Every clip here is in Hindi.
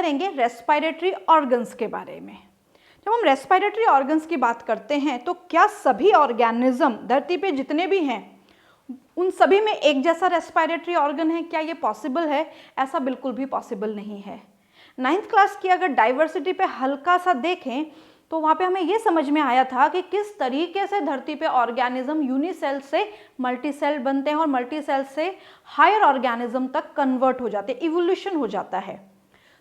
लेंगे रेस्पिरेटरी ऑर्गन्स के बारे में। जब हम रेस्पिरेटरी ऑर्गन्स की बात करते हैं तो क्या सभी ऑर्गेनिज्म धरती पे जितने भी हैं उन सभी में एक जैसा रेस्पिरेटरी ऑर्गन है? क्या ये पॉसिबल है? ऐसा बिल्कुल भी पॉसिबल नहीं है। 9th क्लास की अगर डाइवर्सिटी पे हल्का सा देखें तो वहाँ पे हमें ये समझ में आया था कि किस तरीके से धरती पे ऑर्गेनिज्म यूनिसेल से मल्टीसेल बनते हैं और मल्टीसेल से हायर ऑर्गेनिज्म तक कन्वर्ट हो जाते हैं, इवोल्यूशन हो जाता है।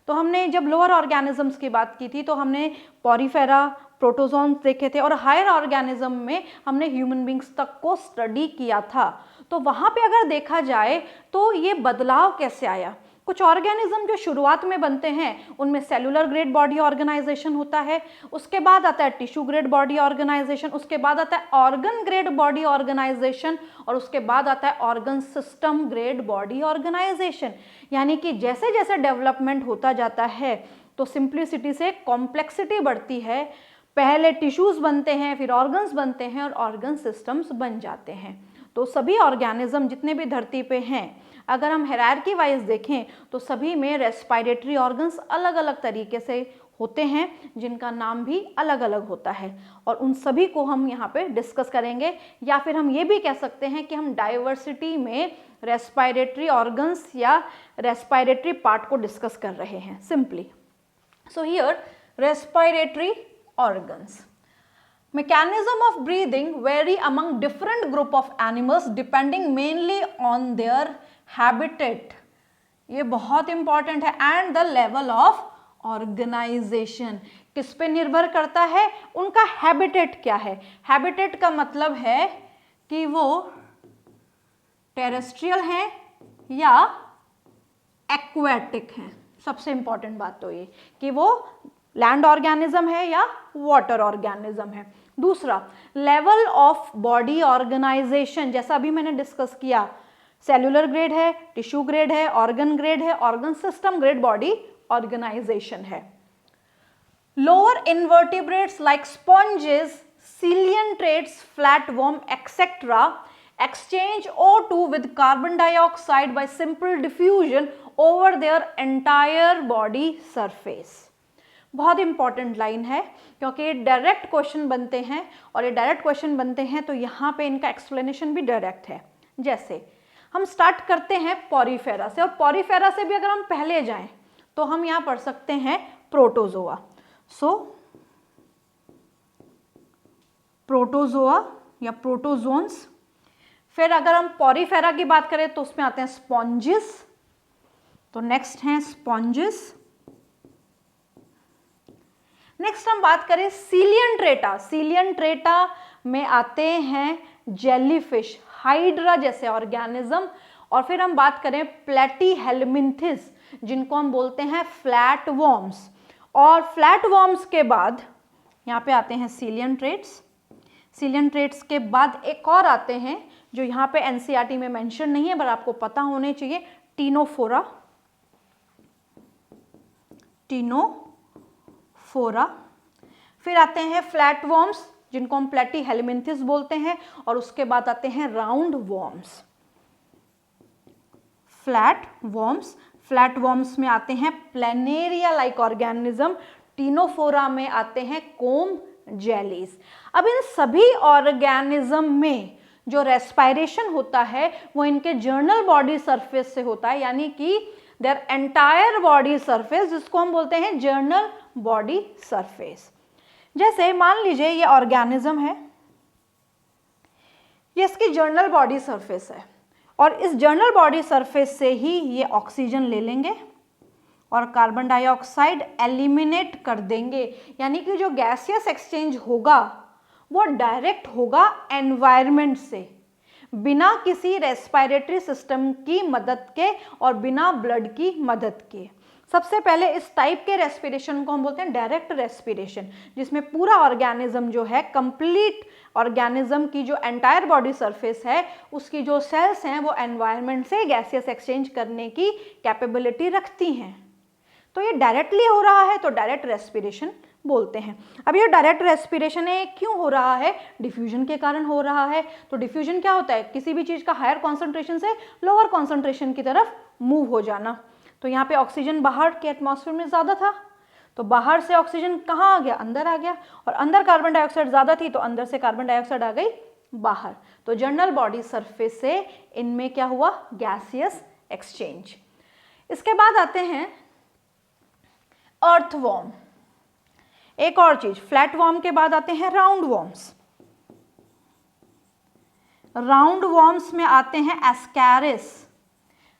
तो हमने जब लोअर ऑर्गेनिजम्स की बात की थी तो हमने पॉरीफेरा, प्रोटोजोन्स देखे थे और हायर ऑर्गेनिज्म में हमने ह्यूमन बींग्स तक को स्टडी किया था। तो वहाँ पे अगर देखा जाए तो ये बदलाव कैसे आया? कुछ ऑर्गेनिज्म जो शुरुआत में बनते हैं उनमें सेलुलर ग्रेड बॉडी ऑर्गेनाइजेशन होता है, उसके बाद आता है टिश्यू ग्रेड बॉडी ऑर्गेनाइजेशन, उसके बाद आता है ऑर्गन ग्रेड बॉडी ऑर्गेनाइजेशन और उसके बाद आता है organ system grade body organisation. यानी कि जैसे जैसे डेवलपमेंट होता जाता है तो सिंप्लिसिटी से कॉम्प्लेक्सिटी बढ़ती है। पहले टिश्यूज बनते हैं, फिर ऑर्गन्स बनते हैं और ऑर्गन सिस्टम्स बन जाते हैं। तो सभी ऑर्गेनिज्म जितने भी धरती पे हैं, अगर हम हायरार्की वाइज देखें तो सभी में रेस्पिरेटरी ऑर्गन्स अलग अलग तरीके से होते हैं जिनका नाम भी अलग अलग होता है और उन सभी को हम यहाँ पे डिस्कस करेंगे। या फिर हम ये भी कह सकते हैं कि हम डाइवर्सिटी में रेस्पिरेटरी ऑर्गन्स या रेस्पिरेटरी पार्ट को डिस्कस कर रहे हैं simply. So here respiratory organs. Mechanism of breathing vary among different group of animals depending mainly on their habitat. ये बहुत इंपॉर्टेंट है। And the level of organisation किस पे निर्भर करता है? उनका हैबिटेट क्या है। हैबिटेट का मतलब है कि वो टेरेस्ट्रियल हैं या एक्वेटिक हैं। सबसे इंपॉर्टेंट बात तो ये कि वो लैंड ऑर्गेनिज्म है या वाटर ऑर्गेनिज्म है। दूसरा, लेवल ऑफ बॉडी ऑर्गेनाइजेशन, जैसा अभी मैंने डिस्कस किया, सेलुलर ग्रेड है, टिश्यू ग्रेड है, ऑर्गन ग्रेड है, organ system grade body organisation है। Lower invertebrates like sponges, coelenterates, flatworm etcetera exchange O2 with carbon dioxide by simple diffusion over their entire body surface. बहुत इंपॉर्टेंट लाइन है क्योंकि डायरेक्ट क्वेश्चन बनते हैं और ये डायरेक्ट क्वेश्चन बनते हैं तो यहाँ पे इनका एक्सप्लेनेशन भी डायरेक्ट है। जैसे हम स्टार्ट करते हैं पॉरीफेरा से और पॉरीफेरा से भी अगर हम पहले जाएं तो हम यहाँ पढ़ सकते हैं प्रोटोजोआ। सो प्रोटोजोआ या प्रोटोजोन्स। फिर अगर हम पॉरीफेरा की बात करें तो उसमें आते हैं स्पॉन्जेस। तो नेक्स्ट हैं स्पॉन्जेस। नेक्स्ट हम बात करें सीलियंट्रेटा। सीलियंट्रेटा में आते हैं जेलीफिश, हाइड्रा जैसे ऑर्गेनिज्म। और फिर हम बात करें प्लेटीहेलमिन्थिस जिनको हम बोलते हैं फ्लैट वॉर्म्स। और फ्लैट वॉर्म्स के बाद यहाँ पे आते हैं सीलियंट्रेट्स। सीलियंट्रेट्स के बाद एक और आते हैं जो यहाँ पे एनसीईआरटी में मेंशन नहीं है पर आपको पता होने चाहिए, टीनोफोरा। टीनोफोरा। फिर आते हैं फ्लैट वॉर्म्स जिनको हम प्लेटीहेलमिन्थिस बोलते हैं और उसके बाद आते हैं round worms, flat worms. Flat worms में आते हैं प्लेनेरिया लाइक ऑर्गेनिज्म। टीनोफोरा में आते हैं कोम्ब जेलीज। अब इन सभी ऑर्गेनिज्म में जो रेस्पिरेशन होता है वो इनके जर्नल बॉडी सरफेस से होता है, यानी कि देयर एंटायर बॉडी सरफेस, जिसको हम बोलते हैं जर्नल बॉडी सरफेस। जैसे मान लीजिए ये ऑर्गेनिज्म है, ये इसकी जर्नल बॉडी सरफेस है और इस जर्नल बॉडी सरफेस से ही ये ऑक्सीजन ले लेंगे और कार्बन डाइऑक्साइड एलिमिनेट कर देंगे। यानी कि जो गैसियस एक्सचेंज होगा वो डायरेक्ट होगा एनवायरनमेंट से, बिना किसी रेस्पिरेटरी सिस्टम की मदद के और बिना ब्लड की मदद के। सबसे पहले इस टाइप के रेस्पिरेशन को हम बोलते हैं डायरेक्ट रेस्पिरेशन, जिसमें पूरा ऑर्गेनिज्म जो है, कंप्लीट ऑर्गेनिज्म की जो एंटायर बॉडी सरफेस है उसकी जो सेल्स हैं वो एनवायरनमेंट से गैसियस एक्सचेंज करने की कैपेबिलिटी रखती हैं। तो ये डायरेक्टली हो रहा है तो डायरेक्ट रेस्पिरेशन बोलते हैं। अब ये डायरेक्ट रेस्पिरेशन है क्यों हो रहा है? डिफ्यूजन के कारण हो रहा है। तो डिफ्यूजन क्या होता है? किसी भी चीज का हायर कॉन्सेंट्रेशन से लोअर कॉन्सेंट्रेशन की तरफ मूव हो जाना। तो यहाँ पे ऑक्सीजन बाहर के एटमॉस्फेयर में ज़्यादा था, तो बाहर से ऑक्सीजन कहाँ आ गया, अंदर आ गया, और अंदर कार्बन डाइऑक्साइड ज़्यादा थी तो अंदर से कार्बन डाइऑक्साइड आ गई बाहर। तो जनरल बॉडी सरफेस से इनमें क्या हुआ, गैसियस एक्सचेंज। इसके बाद आते हैं अर्थवॉर्म। एक और चीज, फ्लैट वॉर्म के बाद आते हैं राउंड वॉर्म्स। राउंड वॉर्म्स में आते हैं एस्कैरिस।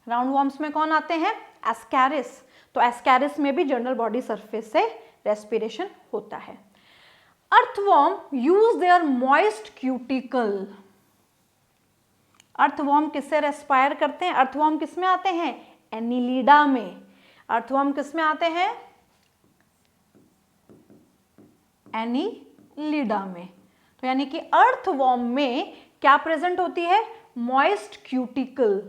राउंड वॉर्म्स में कौन आते हैं, एस्कैरिस। तो एस्कैरिस में भी जनरल बॉडी सरफेस से रेस्पिरेशन होता है। Earthworm use their moist cuticle. Earthworm किससे रेस्पायर करते हैं, अर्थवॉर्म किस में आते हैं, एनिलिडा में। अर्थवॉर्म किस में आते हैं, एनिलिडा में। तो यानी कि अर्थवॉर्म में क्या प्रेजेंट होती है, मॉइस्ट क्यूटिकल।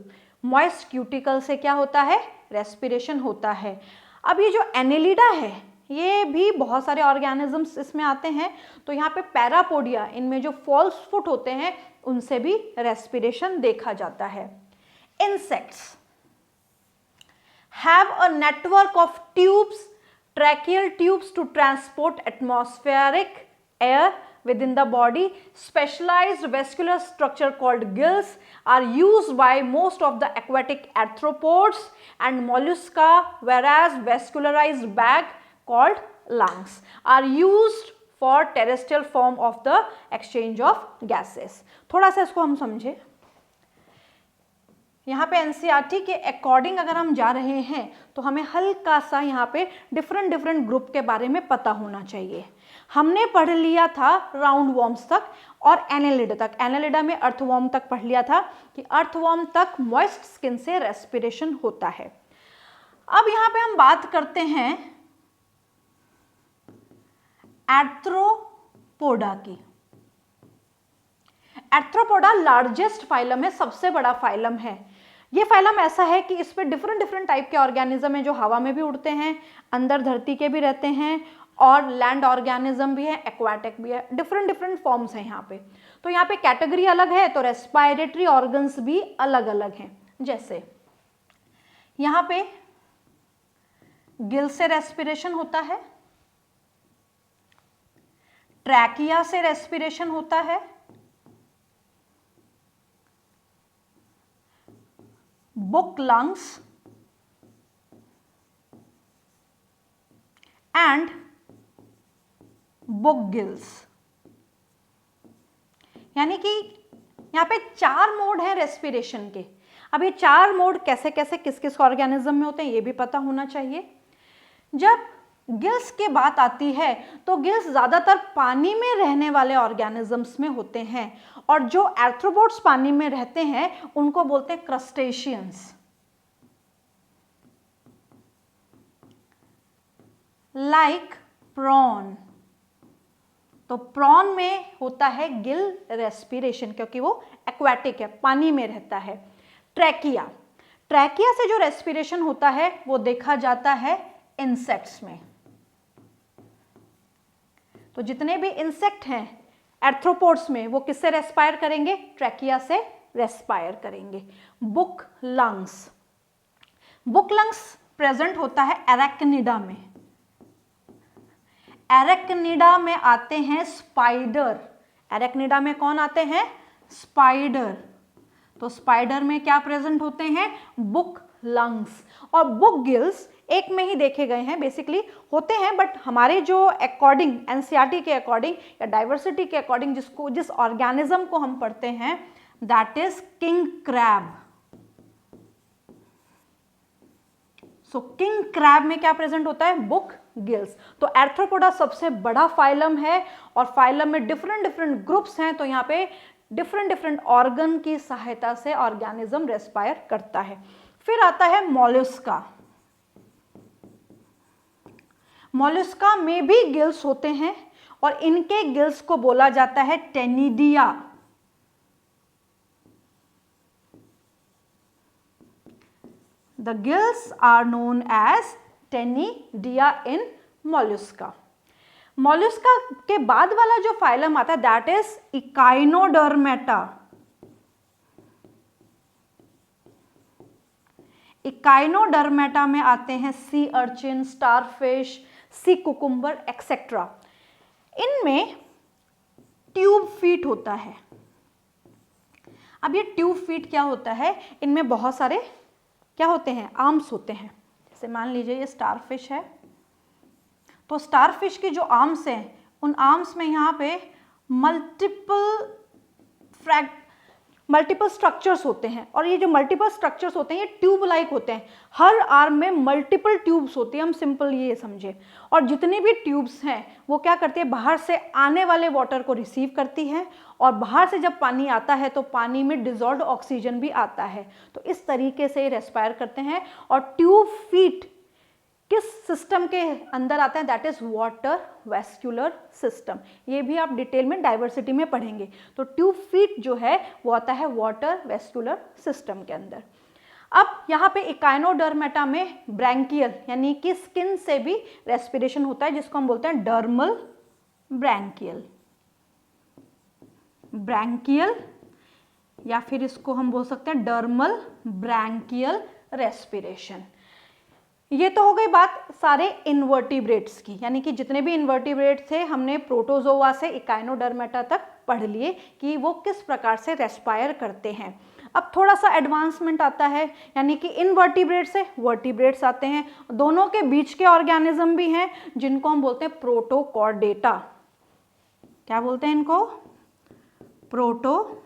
मॉइस्ट क्यूटिकल से क्या होता है, रेस्पिरेशन होता है। अब ये जो एनिलिडा है ये भी बहुत सारे ऑर्गेनिजम्स इसमें आते हैं। तो यहाँ पे पैरापोडिया, इनमें जो फॉल्स फुट होते हैं उनसे भी रेस्पिरेशन देखा जाता है। Insects have a network of tubes, tracheal tubes to transport atmospheric air within the body. Specialized vascular structure called gills are used by most of the aquatic arthropods and mollusca, whereas vascularized bag called lungs are used for terrestrial form of the exchange of gases. थोड़ा सा इसको हम समझें। यहाँ पे एनसीईआरटी के अकॉर्डिंग अगर हम जा रहे हैं तो हमें हल्का सा यहाँ पे डिफरेंट ग्रुप के बारे में पता होना चाहिए। हमने पढ़ लिया था राउंड वॉर्म्स तक और एनेलिडा तक, एनेलिडा में अर्थवॉर्म तक पढ़ लिया था कि अर्थवॉर्म तक मॉइस्ट स्किन से रेस्पिरेशन होता है। अब यहाँ पे हम बात करते हैं आर्थ्रोपोडा की। आर्थ्रोपोडा लार्जेस्ट फाइलम है, सबसे बड़ा फाइलम है। ये फाइलम ऐसा है कि इस पे डिफरेंट टाइप के ऑर्गेनिज्म है जो हवा में भी उड़ते हैं, अंदर धरती के भी रहते हैं और लैंड ऑर्गेनिज्म भी है, एक्वाटिक भी है, डिफरेंट फॉर्म्स हैं यहाँ पे। तो यहाँ पे कैटेगरी अलग है तो रेस्पिरेटरी ऑर्गन्स भी अलग अलग हैं। जैसे यहाँ पे गिल से रेस्पिरेशन होता है, ट्रैकिया से रेस्पिरेशन होता है, book lungs and book gills. यानी कि यहाँ पे 4 मोड है रेस्पिरेशन के। अब ये 4 मोड कैसे कैसे किस किस ऑर्गेनिज्म में होते हैं ये भी पता होना चाहिए। जब गिल्स की बात आती है तो गिल्स ज़्यादातर पानी में रहने वाले ऑर्गेनिजम्स में होते हैं और जो आर्थ्रोपोड्स पानी में रहते हैं उनको बोलते हैं क्रस्टेशियंस। लाइक प्रॉन, तो प्रॉन में होता है गिल रेस्पिरेशन क्योंकि वो एक्वाटिक है, पानी में रहता है। ट्रैकिया, ट्रैकिया से जो रेस्पिरेशन होता है वो देखा जाता है इंसेक्ट्स में। तो जितने भी इंसेक्ट हैं आर्थ्रोपोड्स में वो किससे रेस्पायर करेंगे, ट्रैकिया से रेस्पायर करेंगे। Book lungs, book lungs present होता है एरेक्निडा में। एरेक्निडा में आते हैं स्पाइडर। एरेक्निडा में कौन आते हैं, स्पाइडर। तो स्पाइडर में क्या प्रेजेंट होते हैं, बुक लंग्स। और बुक गिल्स एक में ही देखे गए हैं, बेसिकली होते हैं बट हमारे जो अकॉर्डिंग एनसीईआरटी के अकॉर्डिंग या डाइवर्सिटी के अकॉर्डिंग जिस ऑर्गेनिज्म को हम पढ़ते हैं that is king crab. So king crab में क्या प्रेजेंट होता है, बुक गिल्स। तो आर्थ्रोपोडा सबसे बड़ा फाइलम है और फाइलम में डिफरेंट ग्रुप्स हैं। तो यहाँ पे डिफरेंट ऑर्गन की सहायता से ऑर्गेनिज्म रेस्पायर करता है। फिर आता है मॉलस्का। मॉलस्का में भी गिल्स होते हैं और इनके गिल्स को बोला जाता है टेनिडिया। The gills are known as Tenidia in mollusca. Mollusca के बाद वाला जो फाइलम आता है दैट इज इकाइनोडर्मेटा। इकाइनोडर्मेटा में आते हैं sea urchin, starfish, sea cucumber etcetera. इनमें ट्यूब फीट होता है। अब ये ट्यूब फीट क्या होता है, इनमें बहुत सारे क्या होते हैं, आर्म्स होते हैं। जैसे मान लीजिए ये स्टारफिश है, तो स्टारफिश की जो आर्म्स हैं, उन आर्म्स में यहाँ पे मल्टीपल स्ट्रक्चर्स होते हैं, और ये जो मल्टीपल स्ट्रक्चर्स होते हैं ये ट्यूब लाइक होते हैं। हर आर्म में मल्टीपल ट्यूब्स होती हैं, हम सिंपल ये समझे। और जितनी भी ट्यूब्स हैं वो क्या करती है, बाहर से आने वाले वाटर को रिसीव करती है, और बाहर से जब पानी आता है तो पानी में डिजॉल्व्ड ऑक्सीजन भी आता है। तो इस तरीके से ये रेस्पायर करते हैं। और ट्यूब फीट किस सिस्टम के अंदर आता है, that is water vascular system. ये भी आप डिटेल में डाइवर्सिटी में पढ़ेंगे। तो ट्यूब फीट जो है वो आता है वाटर वेस्कुलर सिस्टम के अंदर। अब यहाँ पे इकाइनोडर्मेटा में ब्रैंकियल यानी कि स्किन से भी रेस्पिरेशन होता है, जिसको हम बोलते हैं डर्मल ब्रैंकियल, ब्रैंकियल, या फिर इसको हम बोल सकते हैं डर्मल ब्रैंकियल रेस्पिरेशन। ये तो हो गई बात सारे इन्वर्टिब्रेट्स की, यानी कि जितने भी इन्वर्टिब्रेट्स थे हमने प्रोटोजोआ से इकाइनोडर्मेटा तक पढ़ लिए कि वो किस प्रकार से रेस्पायर करते हैं। अब थोड़ा सा एडवांसमेंट आता है, यानी कि इनवर्टिब्रेट्स से वर्टिब्रेट्स आते हैं। दोनों के बीच के ऑर्गेनिज्म भी हैं जिनको हम बोलते हैं प्रोटोकॉर्डेटा। क्या बोलते हैं इनको, प्रोटोकॉर्डेट्स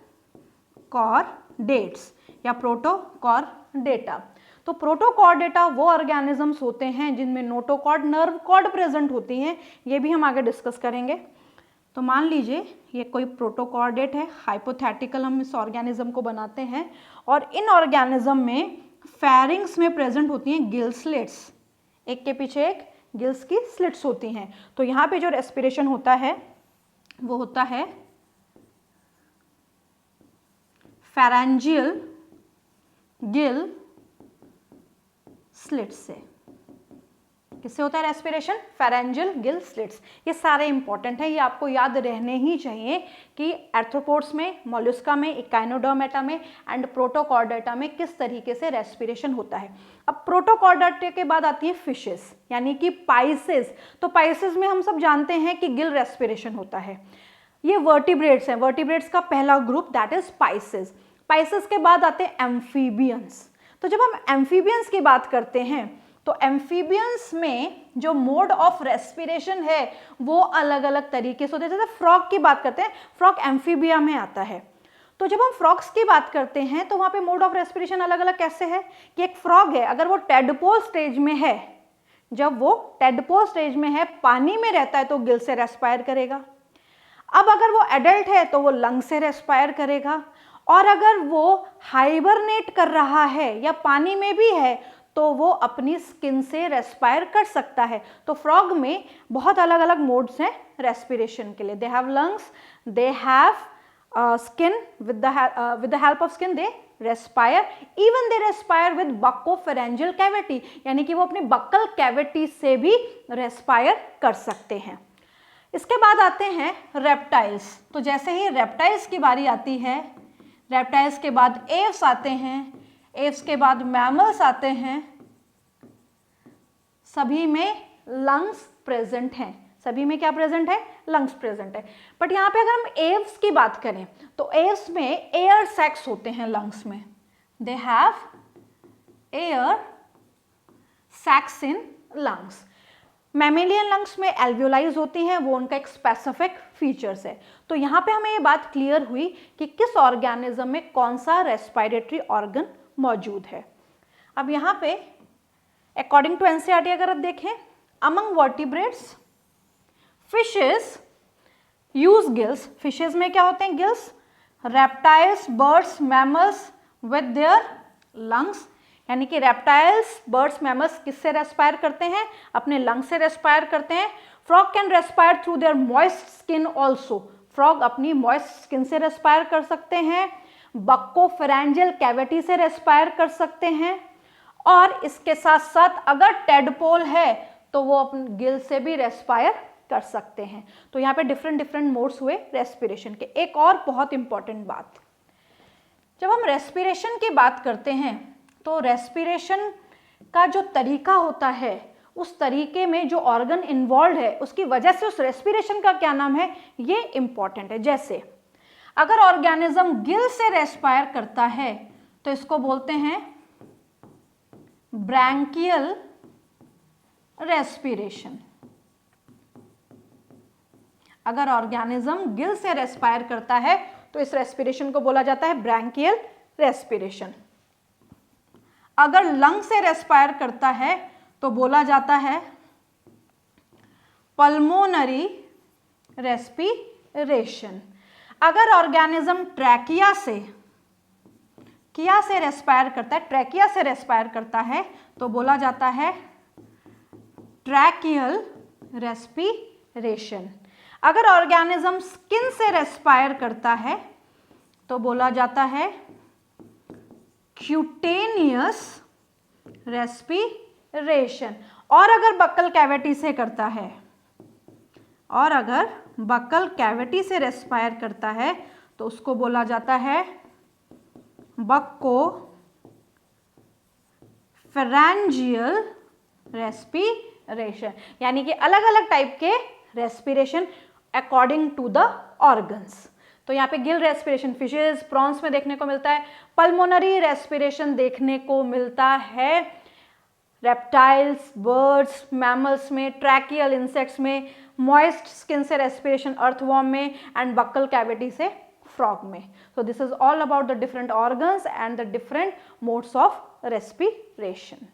या प्रोटोकॉर्डेटा। तो प्रोटोकॉर्डेटा वो ऑर्गेनिजम्स होते हैं जिनमें नोटोकॉर्ड, नर्व कॉर्ड प्रेजेंट होती हैं। ये भी हम आगे डिस्कस करेंगे। तो मान लीजिए ये कोई प्रोटोकॉर्डेट है, हाइपोथेटिकल हम इस ऑर्गेनिज्म को बनाते हैं, और इन ऑर्गेनिज्म में फेरिंग्स में प्रेजेंट होती हैं गिल स्लिट्स, एक के पीछे एक गिल्स की स्लिट्स होती हैं। तो यहाँ पे जो रेस्पिरेशन होता है वो होता है फेरेंजियल गिल स्लिट्स से। किससे होता है रेस्पिरेशन, फेरेंजियल गिल स्लिट्स। ये सारे इंपॉर्टेंट है, ये आपको याद रहने ही चाहिए कि आर्थ्रोपोड्स में, मोलस्का में, इकाइनोडर्मेटा में एंड प्रोटोकॉर्डेटा में किस तरीके से रेस्पिरेशन होता है। अब प्रोटोकॉर्डेटा के बाद आती है फिशेस यानी कि पाइसेस। तो पाइसेस में हम सब जानते हैं कि गिल रेस्पिरेशन होता है। ये वर्टिब्रेट्स हैं, वर्टिब्रेट्स का पहला group that is Pisces. Pisces के बाद आते हैं एम्फीबियंस। तो जब हम एम्फीबियंस की बात करते हैं तो एम्फीबियंस में जो मोड ऑफ रेस्पिरेशन है वो अलग अलग तरीके से होते हैं। जैसे फ्रॉग की बात करते हैं, फ्रॉग एम्फीबिया में आता है। तो जब हम फ्रॉग्स की बात करते हैं तो वहाँ पे मोड ऑफ रेस्पिरेशन अलग अलग कैसे है कि एक फ्रॉग है, अगर वो टेडपोल स्टेज में है, जब वो टेडपोल स्टेज में है, पानी में रहता है तो गिल से रेस्पायर करेगा। अब अगर वो एडल्ट है तो वो लंग से रेस्पायर करेगा, और अगर वो हाइबरनेट कर रहा है या पानी में भी है तो वो अपनी स्किन से रेस्पायर कर सकता है। तो फ्रॉग में बहुत अलग अलग मोड्स हैं रेस्पिरेशन के लिए। They have lungs, they have skin, with the help of skin they respire, even they respire with buccopharyngeal cavity, यानी कि वो अपनी बक्कल कैविटी से भी रेस्पायर कर सकते हैं। इसके बाद आते हैं रेप्टाइल्स। तो जैसे ही रेप्टाइल्स की बारी आती है, रेप्टाइल्स के बाद एव्स आते हैं, एव्स के बाद मैमल्स आते हैं। सभी में लंग्स प्रेजेंट हैं, सभी में क्या प्रेजेंट है, लंग्स प्रेजेंट है। बट यहाँ पे अगर हम एव्स की बात करें तो एव्स में एयर सैक्स होते हैं लंग्स में, they have air sacs in lungs. Mammalian lungs में एल्वियोलाइज होती हैं, वो उनका एक स्पेसिफिक फीचर्स है। तो यहाँ पे हमें ये बात क्लियर हुई कि किस ऑर्गेनिज्म में कौन सा रेस्पिरेटरी ऑर्गन मौजूद है। अब यहाँ पे अकॉर्डिंग टू एनसीईआरटी अगर आप देखें, among vertebrates fishes use gills. Fishes में क्या होते हैं, gills. Reptiles, birds, mammals with their lungs, यानी कि रेप्टाइल्स, बर्ड्स, मैमल्स किससे रेस्पायर करते हैं, अपने लंग से रेस्पायर करते हैं। Frog can respire through their moist skin also, frog अपनी मॉइस्ट स्किन से रेस्पायर कर सकते हैं। बक्कोफेरेंजियल कैविटी से रेस्पायर कर सकते हैं, और इसके साथ साथ अगर टेडपोल है तो वो अपने गिल से भी रेस्पायर कर सकते हैं। तो यहाँ पे डिफरेंट मोड्स हुए रेस्पिरेशन के। एक और बहुत इंपॉर्टेंट बात, जब हम रेस्पिरेशन की बात करते हैं तो रेस्पिरेशन का जो तरीका होता है, उस तरीके में जो ऑर्गन इन्वॉल्व है उसकी वजह से उस रेस्पिरेशन का क्या नाम है, ये इंपॉर्टेंट है। जैसे अगर ऑर्गेनिज्म गिल से रेस्पायर करता है तो इसको बोलते हैं ब्रैंकियल रेस्पिरेशन। अगर ऑर्गेनिज्म गिल से रेस्पायर करता है तो इस रेस्पिरेशन को बोला जाता है ब्रैंकियल रेस्पिरेशन। अगर लंग से रेस्पायर करता है तो बोला जाता है पल्मोनरी रेस्पिरेशन। अगर ऑर्गेनिज्म ट्रैकिया से रेस्पायर करता है, ट्रैकिया से रेस्पायर करता है तो बोला जाता है ट्रैकियल रेस्पिरेशन। अगर ऑर्गेनिज्म स्किन से रेस्पायर करता है तो बोला जाता है क्यूटेनियस रेस्पिरेशन। और अगर बक्कल कैविटी से करता है, और अगर बक्कल कैविटी से रेस्पायर करता है तो उसको बोला जाता है बक्को फेरेंजियल रेस्पिरेशन। यानी कि अलग अलग टाइप के respiration according to the organs. तो यहाँ पे गिल रेस्पिरेशन फिशेस, प्रॉन्स में देखने को मिलता है। पल्मोनरी रेस्पिरेशन देखने को मिलता है रेप्टाइल्स, बर्ड्स, मैमल्स में, ट्रैकियल इंसेक्ट्स में, मॉइस्ट स्किन से रेस्पिरेशन अर्थवॉर्म में, एंड बक्कल कैविटी से फ्रॉग में। So this is all about the different organs and the different modes of respiration.